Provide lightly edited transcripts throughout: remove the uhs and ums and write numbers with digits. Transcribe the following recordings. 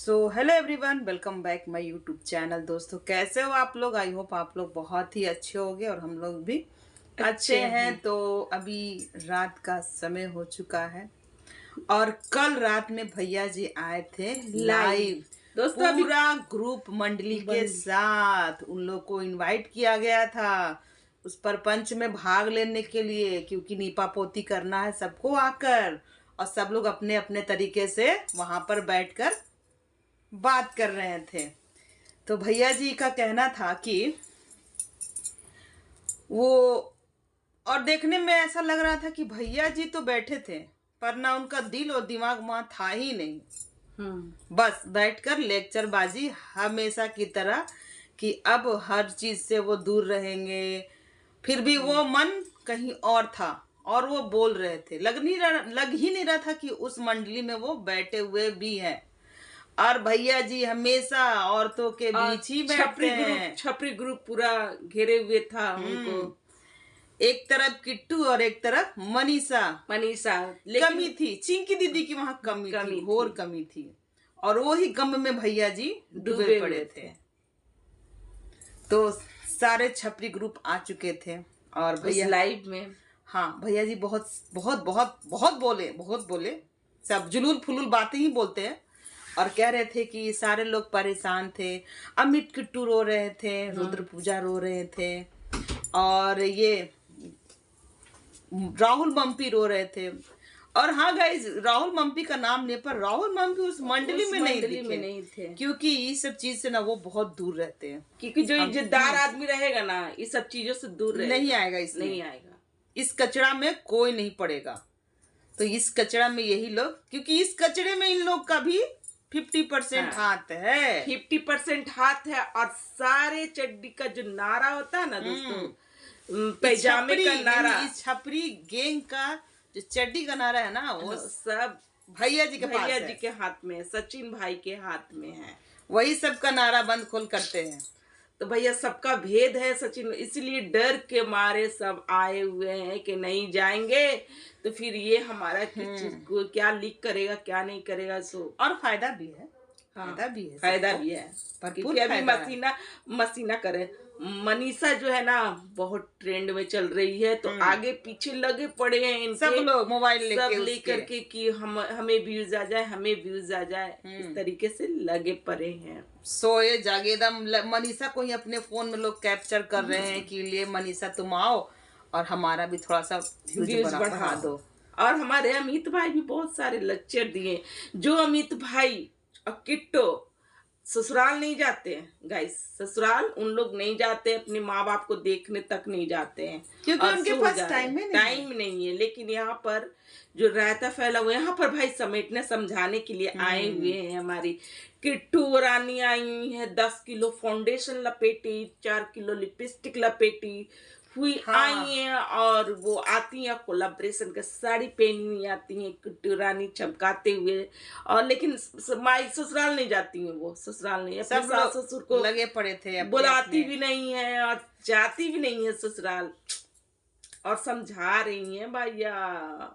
Hello everyone, welcome back my YouTube channel. दोस्तों, कैसे हो आप लोग? आई होप आप लोग बहुत ही अच्छे होंगे और हम लोग भी अच्छे हैं। तो अभी रात का समय हो चुका है और कल रात में भैया जी आए थे लाइव। दोस्तों पूरा ग्रुप मंडली के साथ उन लोग को इनवाइट किया गया था उस परपंच में भाग लेने के लिए, क्योंकि नीपा पोती करना है सबको आकर, और सब लोग अपने अपने तरीके से वहां पर बैठकर बात कर रहे थे। तो भैया जी का कहना था कि वो, और देखने में ऐसा लग रहा था कि भैया जी तो बैठे थे पर ना उनका दिल और दिमाग वहां था ही नहीं। बस बैठकर लेक्चरबाजी हमेशा की तरह कि अब हर चीज से वो दूर रहेंगे। फिर भी वो मन कहीं और था और वो बोल रहे थे। लग ही नहीं रहा था कि उस मंडली में वो बैठे हुए भी हैं। और भैया जी हमेशा औरतों के बीच ही बैठते हैं। छपरी ग्रुप पूरा घेरे हुए था उनको। एक तरफ किट्टू और एक तरफ मनीषा। कमी थी, चिंकी दीदी की वहां कमी थी, घोर कमी थी, और वो ही गम में भैया जी डूबे पड़े थे। तो सारे छपरी ग्रुप आ चुके थे और भैया लाइव में, हाँ, भैया जी बहुत बहुत बहुत बहुत बोले। सब जुलूल फुलूल बातें ही बोलते हैं और कह रहे थे कि सारे लोग परेशान थे। अमित किट्टू रो रहे थे, रुद्र पूजा रो रहे थे, और ये राहुल मम्पी रो रहे थे। और हाँ गाइज, राहुल मम्पी का नाम नहीं, पर राहुल मम्पी उस मंडली में नहीं थे, क्योंकि ये सब चीज से ना वो बहुत दूर रहते हैं। क्योंकि जो इज्जतदार आदमी रहेगा ना, इस सब चीजों से दूर रहेगा, नहीं आएगा, इस कचरा में कोई नहीं पड़ेगा। तो इस कचरा में यही लोग, क्योंकि इस कचरे में इन लोग का भी 50% हाथ है। 50% हाथ है। और सारे चड्डी का जो नारा होता है ना दोस्तों, पैजामे का नारा, इस छपरी गैंग का जो चड्डी का नारा है ना, वो सब भैया जी के हाथ में, सचिन भाई के हाथ में है। वही सबका नारा बंद खोल करते हैं। तो भैया सबका भेद है सचिन, इसलिए डर के मारे सब आए हुए हैं कि नहीं जाएंगे तो फिर ये हमारा किस चीज को क्या लीक करेगा, क्या नहीं करेगा। सो और फायदा भी है, फायदा भी है क्योंकि अभी मसीना करे। मनीषा जो है ना बहुत ट्रेंड में चल रही है, तो आगे पीछे लगे पड़े हैं इनके सब लोग मोबाइल लेकर के कि हमें व्यूज आ जाए, हमें व्यूज आ जाए, इस तरीके से लगे पड़े हैं। सोए जागे एकदम। मनीषा को ही अपने फोन में लोग कैप्चर कर रहे हैं कि लिए मनीषा तुम आओ और हमारा भी थोड़ा सा व्यूज बढ़ा दो। और हमारे अमित भाई भी बहुत सारे लेक्चर दिए। जो अमित भाई और किट्टो ससुराल नहीं जाते हैं गाइस, ससुराल उन लोग नहीं जाते, अपने माँ बाप को देखने तक नहीं जाते हैं क्योंकि उनके पास टाइम नहीं है। लेकिन यहाँ पर जो रायता फैला हुआ, यहाँ पर भाई समेटने समझाने के लिए आए हुए हैं। हमारी किट्टू रानी आई हुई है, 10 किलो फाउंडेशन लपेटी, 4 किलो लिपस्टिक लपेटी हुई आई हैं, और वो आती हैं कोलाब्रेशन का साड़ी पहनी हुई आती हैं, किट्टू रानी चमकाते हुए। और लेकिन माई ससुराल नहीं जाती हैं, वो ससुराल नहीं, सब सास ससुर को लगे पड़े थे, बुलाती भी नहीं है और जाती भी नहीं है ससुराल। और समझा रही हैं भैया,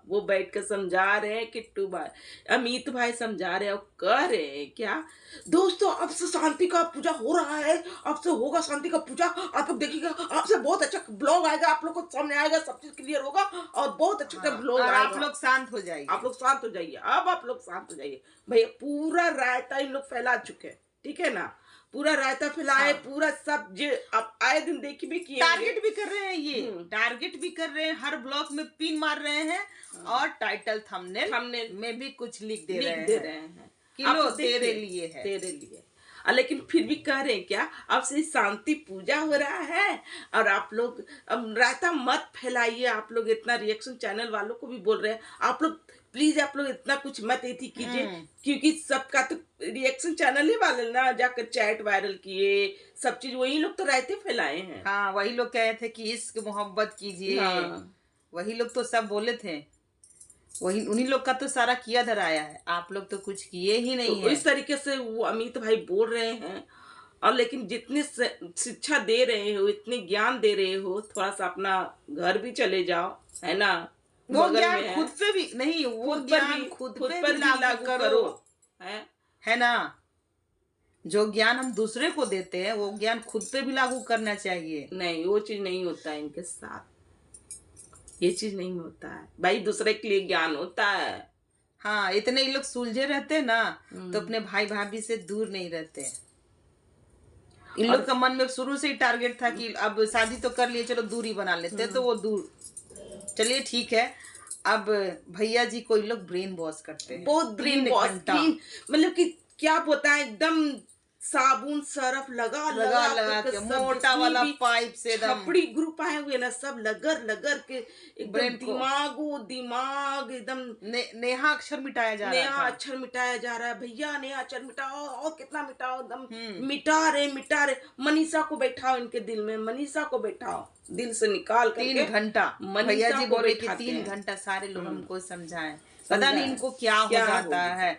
वो बैठ कर समझा रहे हैं, किट्टू भाई अमित भाई समझा रहे हैं और कह रहे हैं क्या दोस्तों, अब से शांति का पूजा हो रहा है, अब से होगा शांति का पूजा, आप लोग देखिएगा, आपसे बहुत अच्छा ब्लॉग आएगा, आप लोग को सामने आएगा, सब चीज क्लियर होगा और बहुत अच्छा का ब्लॉग आएगा। आप लोग शांत हो जाइए, आप लोग शांत हो जाइए, अब आप लोग शांत हो जाइए। भैया पूरा रायता इन लोग फैला चुके हैं, ठीक है ना, पूरा रायता फैलाए। पूरा सब जो अब आए दिन देखी भी किए, टारगेट भी कर रहे हैं, ये टारगेट भी कर रहे हैं, हर ब्लॉग में पिन मार रहे हैं और टाइटल थंबनेल में भी कुछ लिख दे रहे हैं कि लो तेरे लिए है, तेरे लिए। लेकिन फिर भी कह रहे हैं क्या, अब से शांति पूजा हो रहा है और आप लोग अब रायता मत फैलाइए। आप लोग इतना रिएक्शन चैनल वालों को भी बोल रहे हैं, आप लोग प्लीज आप लोग इतना कुछ मत ऐसी कीजिए, क्योंकि सबका तो रिएक्शन चैनल ही वाले ना जाकर चैट वायरल किए, सब चीज वही लोग तो रायते फैलाए हैं। हाँ, वही लोग कहे थे कि इश्क मोहब्बत कीजिए। वही लोग तो सब बोले थे, वही उन्हीं लोग का तो सारा किया धराया है, आप लोग तो कुछ किए ही नहीं है। इस तरीके से वो अमित भाई बोल रहे हैं। और लेकिन जितनी शिक्षा दे रहे हो, इतने ज्ञान दे रहे हो, थोड़ा सा अपना घर भी चले जाओ, है ना, वो ज्ञान खुद पे भी नहीं, वो ज्ञान खुद पर भी लागू करो, है ना। जो ज्ञान हम दूसरे को देते हैं वो ज्ञान खुद पे भी लागू करना चाहिए। नहीं, वो चीज नहीं होता है इनके साथ, ये चीज नहीं होता है भाई, दूसरे के लिए ज्ञान होता है। हाँ, इतने ये लोग सुलझे रहते ना तो अपने भाई भाभी से दूर नहीं रहते। इन लोग का मन में शुरू से ही टारगेट था कि अब शादी तो कर लिए, चलो दूरी बना लेते हैं, तो वो दूर, चलिए ठीक है। अब भैया जी को ये लोग ब्रेन वॉश करते हैं, बहुत ब्रेन वॉश, मतलब कि क्या होता है, एकदम साबुन सरफ लगा लगा के मोटा वाला पाइप से एकदम छपड़ी ग्रुप आए हुए ना, सब लगर के एकदम दिमाग एकदम नेहा अक्षर मिटाया जा रहा है, नेहा अक्षर मिटाया जा रहा है। भैया नेहा अक्षर मिटाओ, और कितना मिटाओ, एकदम मिटा रहे। मनीषा को बैठाओ इनके दिल में, मनीषा को बैठाओ दिल से निकाल कर 3 घंटा भैया जी बोले कि 3 घंटा सारे लोग हमको समझाएं, पता नहीं इनको क्या हो जाता है।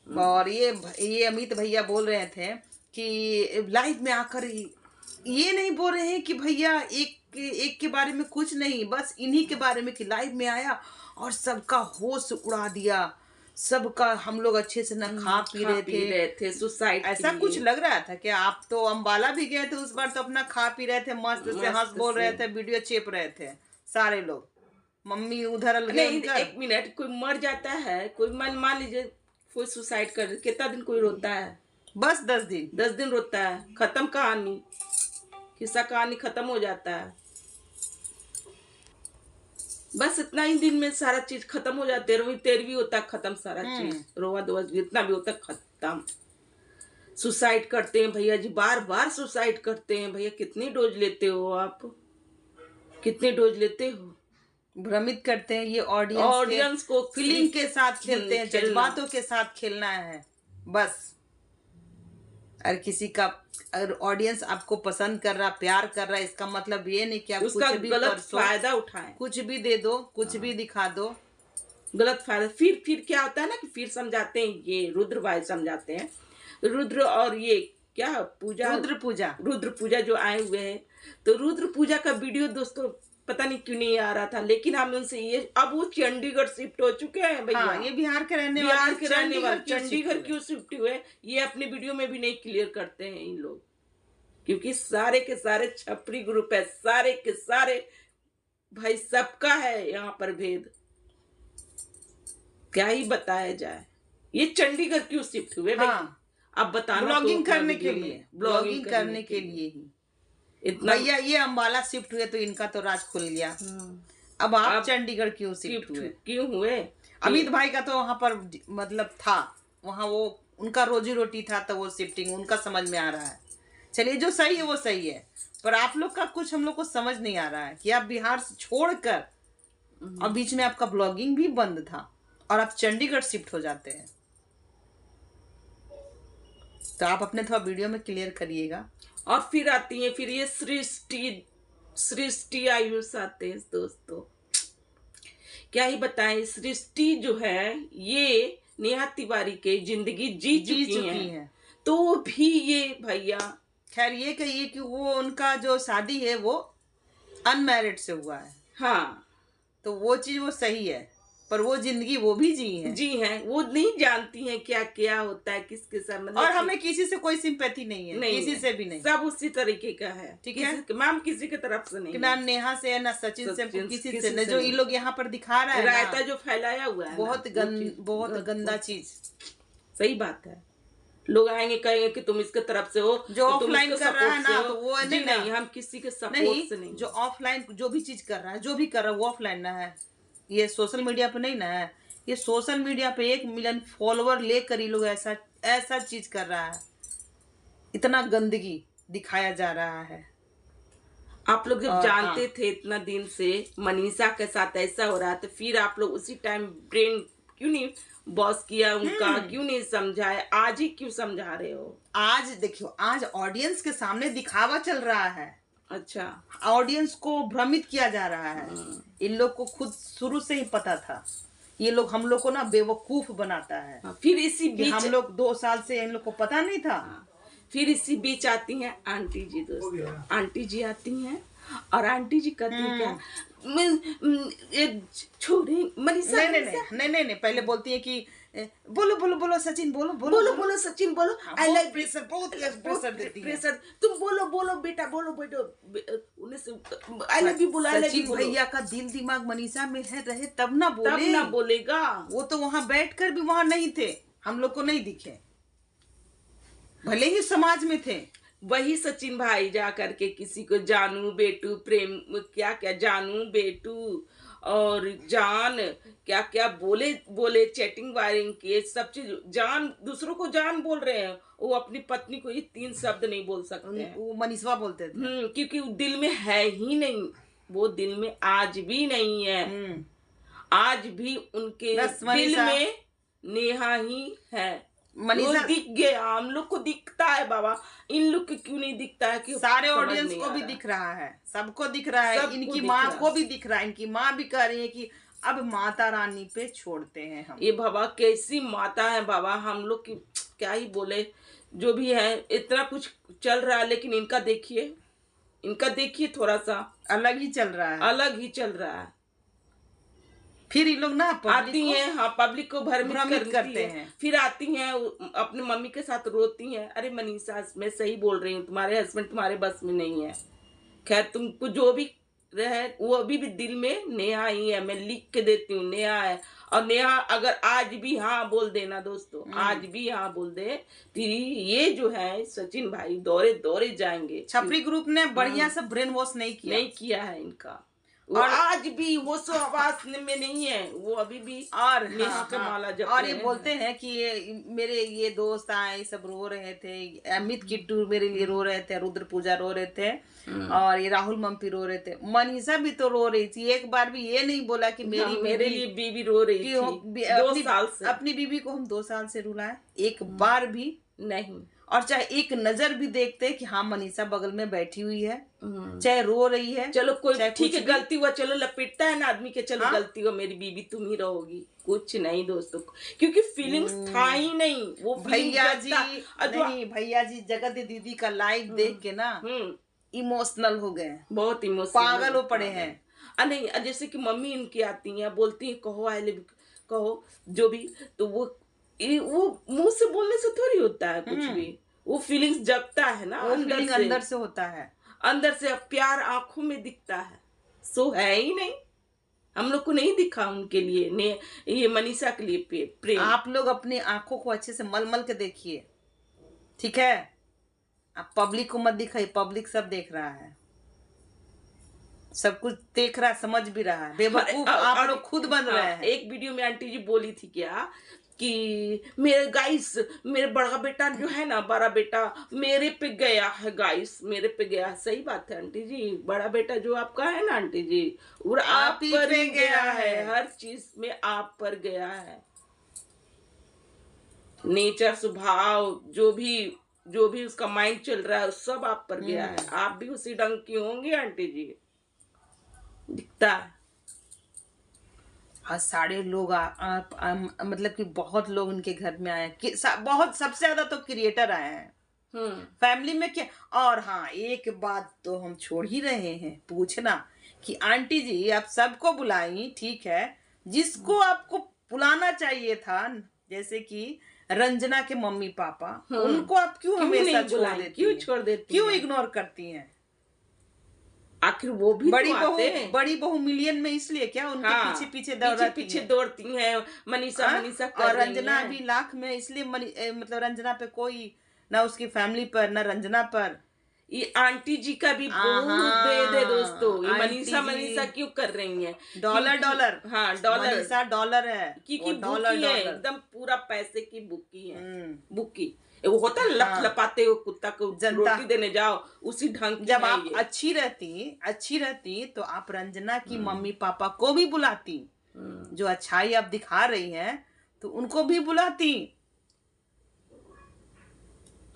और ये अमित भैया बोल रहे थे कि लाइव में आकर ये नहीं बोल रहे हैं कि भैया एक के बारे में कुछ नहीं, बस इन्हीं के बारे में कि लाइव में आया और सबका होश उड़ा दिया, सबका, हम लोग अच्छे से न खा पी रहे थे सुसाइड, ऐसा कुछ लग रहा था कि आप तो अम्बाला भी गए थे उस बार, तो अपना खा पी रहे थे, मस्त से हंस बोल रहे थे, वीडियो चेप रहे थे सारे लोग। मम्मी उधर एक मिनट, कोई मर जाता है, कोई मान लीजिए कोई सुसाइड कर, कितना दिन कोई रोता है? बस 10 दिन रोता है, खत्म कहानी, किस्सा कहानी खत्म हो जाता है। बस इतना ही दिन में सारा चीज खत्म हो जाता है। 13वीं होता है खत्म सारा चीज, रोवा दोवा जितना भी होता है खत्म। सुसाइड करते हैं भैया जी, बार सुसाइड करते हैं भैया। कितनी डोज लेते हो आप, कितने डोज लेते हो? भ्रमित करते हैं ये ऑडियंस को, फीलिंग के साथ खेलते हैं, जज्बातों के साथ खेलना है बस। और किसी का अगर ऑडियंस आपको पसंद कर रहा, प्यार कर रहा है, इसका मतलब ये नहीं कि आप उसका कुछ भी गलत फायदा उठाएं, कुछ भी दे दो, कुछ भी दिखा दो, गलत फायदा। फिर क्या होता है ना कि फिर समझाते हैं, ये रुद्र भाई समझाते हैं, रुद्र और ये क्या रुद्र पूजा जो आए हुए हैं, तो रुद्र पूजा का वीडियो दोस्तों पता नहीं क्यों नहीं आ रहा था, लेकिन हम उनसे ये, अब वो चंडीगढ़ शिफ्ट हो चुके हैं भैया। हाँ, ये बिहार के रहने वाले चंडीगढ़ क्यों शिफ्ट हुए ये अपने वीडियो में भी नहीं क्लियर करते हैं इन लोग, क्योंकि सारे के सारे छपरी ग्रुप है, सारे के सारे भाई, सबका है यहाँ पर भेद, क्या ही बताया जाए। ये चंडीगढ़ क्यों शिफ्ट हुए भाई? हाँ, अब बताना, ब्लॉगिंग करने के लिए ही भैया ये अम्बाला शिफ्ट हुए तो इनका तो राज खुल गया। अब आप चंडीगढ़ क्यों शिफ्ट हुए? अमित भाई का तो वहां पर मतलब था, वहां वो उनका रोजी रोटी था, तो वो शिफ्टिंग उनका समझ में आ रहा है। चलिए, जो सही है वो सही है, पर आप लोग का कुछ हम लोग को समझ नहीं आ रहा है कि आप बिहार से छोड़कर, और बीच में आपका ब्लॉगिंग भी बंद था और आप चंडीगढ़ शिफ्ट हो जाते हैं, तो आप अपने थोड़ा वीडियो में क्लियर करिएगा। और फिर आती है फिर ये सृष्टि आयुष आते हैं दोस्तों, क्या ही बताएं। सृष्टि जो है ये नेहा तिवारी के जिंदगी जी चुकी है, तो भी ये भैया, खैर ये कहिए कि वो उनका जो शादी है वो अनमैरिड से हुआ है। हाँ, तो वो चीज वो सही है, पर वो जिंदगी वो भी जी हैं, वो नहीं जानती हैं क्या क्या होता है, किसके साथ, मतलब और हमें किसी से कोई सिंपैथी नहीं है, किसी से भी नहीं, सब उसी तरीके का है, ठीक है मैम, किसी की तरफ से नहीं, ना नेहा से, ना सचिन से, किसी से नहीं। जो ये लोग यहाँ पर दिखा रहा है, रायता जो फैलाया हुआ है, बहुत गंदा चीज। सही बात है, लोग आएंगे कहेंगे कि तुम इसके तरफ से हो, जो ऑफलाइन कर रहा है ना, तो वो नहीं, हम किसी के सपोर्ट से नहीं। जो ऑफलाइन जो भी चीज कर रहा है, जो भी कर रहा है वो ऑफलाइन ना है, ये सोशल मीडिया पे नहीं ना है। ये सोशल मीडिया पे 1 मिलियन फॉलोवर लेकर ये लोग ऐसा चीज कर रहा है, इतना गंदगी दिखाया जा रहा है। आप लोग जब जानते थे इतना दिन से मनीषा के साथ ऐसा हो रहा था, फिर आप लोग उसी टाइम ब्रेन क्यों नहीं बॉस किया उनका, क्यों नहीं समझाए? आज ही क्यों समझा रहे हो? आज देखियो, आज ऑडियंस के सामने दिखावा चल रहा है। अच्छा, ऑडियंस को भ्रमित किया जा रहा है। इन लोग को खुद शुरू से ही पता था, ये लोग हम लोग को ना बेवकूफ बनाता है। फिर इसी बीच हम लोग 2 साल से इन लोग को पता नहीं था। फिर इसी बीच आती हैं आंटी जी, दोस्तों आंटी जी आती हैं और आंटी जी कहती हैं क्या, छोड़े मनीषा, नहीं, पहले बोलती है कि बोलो बोलो बोलो सचिन, बोलो बोलो बोलो बोलो सचिन बोलो। आई लाइक प्रेशर, बहुत प्रेशर देती है। प्रेशर। तुम बोलो बोलो बेटा, बोलो बेटो, उन्हें से आई लव यू बोलो, आई लव यू सचिन बोलो। भैया का दिल दिमाग मनीषा में है, रहे तब ना बोले, तब ना बोलेगा। वो तो वहां बैठकर भी वहां नहीं थे, हम लोग को नहीं दिखे, भले ही समाज में थे। वही सचिन भाई जा करके किसी को जानू बेटू, प्रेम क्या क्या, जानू बेटू और जान, क्या क्या बोले बोले, चैटिंग वायरिंग किए, सब चीज जान, दूसरों को जान बोल रहे हैं। वो अपनी पत्नी को ये 3 शब्द नहीं बोल सकते हैं। वो मनीषा बोलते थे। क्योंकि वो दिल में है ही नहीं, वो दिल में आज भी नहीं है। आज भी उनके दिल में नेहा ही है। मनीषा दिख गया, हम लोग को दिखता है बाबा, इन लोग को क्यों नहीं दिखता है? कि सारे ऑडियंस को भी दिख रहा है, सबको दिख रहा है, इनकी माँ को भी दिख रहा है। इनकी माँ भी कह रही है कि अब माता रानी पे छोड़ते हैं हम। ये बाबा कैसी माता है बाबा, हम लोग की क्या ही बोले, जो भी है इतना कुछ चल रहा है, लेकिन इनका देखिए थोड़ा सा अलग ही चल रहा है, अलग ही चल रहा है। फिर ये लोग ना आती हैं, हाँ, पब्लिक को भ्रमित करते हैं, फिर आती हैं अपने मम्मी के साथ रोती हैं। अरे मनीषा, मैं सही बोल रही हूँ, तुम्हारे हस्बैंड तुम्हारे बस में नहीं है। खैर तुमको जो भी रहे, वो अभी भी दिल में नेहा ही है। मैं लिख के देती हूँ, नेहा है। और नेहा अगर आज भी हाँ बोल देना दोस्तों, आज भी हाँ बोल दे, फिर ये जो है सचिन भाई दौरे दौरे जाएंगे। छपरी ग्रुप ने बढ़िया से ब्रेन वॉश नहीं किया है इनका। और आज भी वो आवाज में नहीं है, वो अभी भी और नेहा के माला जप और ये बोलते हैं कि ये दोस्त आए, सब रो रहे थे, अमित किट्टू मेरे लिए रो रहे थे, रुद्र पूजा रो रहे थे, और ये राहुल मम्पी रो रहे थे, मनीषा भी तो रो रही थी। एक बार भी ये नहीं बोला कि मेरे लिए बीवी रो रही थी 2 साल से। अपनी बीवी को हम 2 साल से रुलाए, एक बार भी नहीं। और चाहे एक नजर भी देखते कि हाँ मनीषा बगल में बैठी हुई है, चाहे रो रही है, चलो कोई ठीक है, गलती हुआ, चलो लपेटता है ना आदमी के, चलो गलती हुआ, मेरी बीवी तुम ही रहोगी, कुछ नहीं दोस्तों, क्योंकि फीलिंग्स था ही नहीं। वो भैया जी जगत दीदी का लाइव देख के ना इमोशनल हो गए, बहुत इमोशनल, पागल हो पड़े हैं। नहीं, जैसे कि मम्मी इनकी आती हैं, बोलती हैं कहो आई लव, कहो जो भी, तो वो मुंह से बोलने से थोड़ी होता है कुछ भी, वो फीलिंग्स जगता है ना, अंदर से होता है, अंदर से प्यार आंखों में दिखता है। सो है ही नहीं, हम लोग को नहीं दिखा उनके लिए ये मनीषा के लिए प्रेम। आप लोग अपनी आंखों को अच्छे से मल के देखिए, ठीक है? आप पब्लिक को मत दिखाइए, पब्लिक सब देख रहा है, सब कुछ देख रहा है, समझ भी रहा है, बेवकूफ आप लोग खुद बन रहे हैं। एक वीडियो में आंटी जी बोली थी क्या कि मेरे गाइस, मेरे बड़ा बेटा जो है ना, बड़ा बेटा मेरे पे गया है, गाइस मेरे पे गया है। सही बात है आंटी जी, बड़ा बेटा जो आपका है ना आंटी जी, वो आप पर ही गया है, हर चीज में आप पर गया है। नेचर, स्वभाव, जो भी उसका माइंड चल रहा है, सब आप पर गया है। आप भी उसी ढंग की होंगी आंटी जी, दिखता है। और सारे लोग मतलब कि बहुत लोग उनके घर में आए, बहुत, सबसे ज्यादा तो क्रिएटर आए हैं फैमिली में क्या। और हाँ, एक बात तो हम छोड़ ही रहे हैं पूछना कि आंटी जी आप सबको बुलाई, ठीक है, जिसको आपको बुलाना चाहिए था, जैसे कि रंजना के मम्मी पापा, उनको आप क्यों हमेशा छोड़ देती, क्यों इग्नोर करती हैं? आखिर वो भी बड़ी बहू मिलियन में इसलिए क्या उनके पीछे दौड़ती हैं मनीषा और रंजना भी लाख में, इसलिए मतलब रंजना पे कोई ना, उसकी फैमिली पर ना रंजना पर। ये आंटी जी का भी बहुत भेद है दोस्तों। ये मनीषा क्यों कर रही हैं? डॉलर हाँ, डॉलर डॉलर है, क्योंकि बुकी है, एकदम पूरा पैसे की बुकी है, बुकी। वो होता है लपाते हो कुत्ता को रोटी देने जाओ, उसी ढंग की। जब आप अच्छी रहती तो आप रंजना की मम्मी पापा को भी बुलाती, जो अच्छाई आप दिखा रही हैं तो उनको भी बुलाती।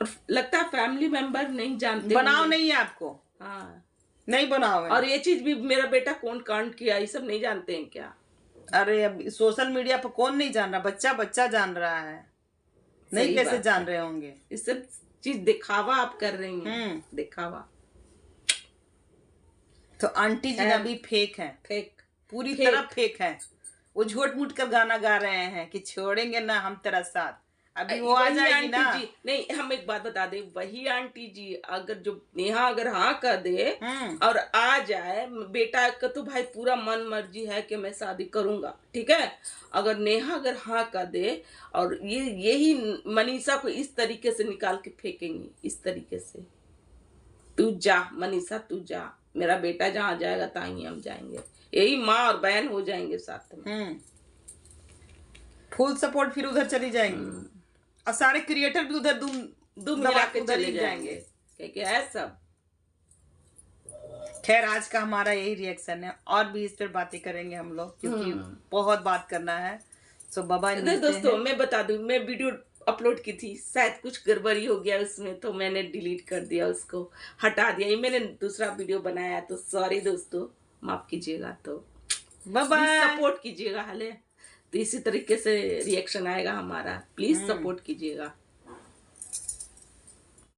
और लगता है फैमिली मेंबर नहीं जानते, बनाव नहीं है आपको। हाँ, नहीं बनाव है। और ये चीज भी, मेरा बेटा कौन कांड किया, ये सब नहीं जानते हैं क्या? अरे अब सोशल मीडिया पर कौन नहीं जान रहा, बच्चा जान रहा है, नहीं कैसे जान रहे होंगे? इस सब चीज दिखावा आप कर रही हैं, दिखावा। तो आंटी जी अभी फेक है, पूरी तरह फेक है। वो झूठ मूठ कर गाना गा रहे हैं कि छोड़ेंगे ना हम तेरा साथ। अभी वो आ वही जाएगी आंटी ना। जी, नहीं हम एक बात बता दे, वही आंटी जी अगर जो नेहा अगर हाँ कर दे और आ जाए, बेटा का तो भाई पूरा मन मर्जी है कि मैं शादी करूंगा, ठीक है। अगर नेहा अगर हाँ कर दे और यही मनीषा को इस तरीके से निकाल के फेंकेंगी, इस तरीके से, तू जा मनीषा तू जा, मेरा बेटा जहाँ जाएगा ताही हम जाएंगे, यही माँ और बहन हो जाएंगे साथ में। फुल सपोर्ट फिर उधर चली जाएंगी और सारे क्रिएटर भी उधर दुम मिला के चले जाएंगे, क्या है सब। खैर आज का हमारा यही रिएक्शन है, और भी इस पर बातें करेंगे हम लोग क्योंकि बहुत बात करना है। सो बाबा दोस्तों मैं बता दूं, मैं वीडियो अपलोड की थी, शायद कुछ गड़बड़ी हो गया उसमें, तो मैंने डिलीट कर दिया, उसको हटा दिया। ये मैंने दूसरा वीडियो बनाया, तो सॉरी दोस्तों, माफ कीजिएगा। तो बाय, सपोर्ट कीजिएगा। हाले तो इसी तरीके से रिएक्शन आएगा हमारा, प्लीज सपोर्ट कीजिएगा।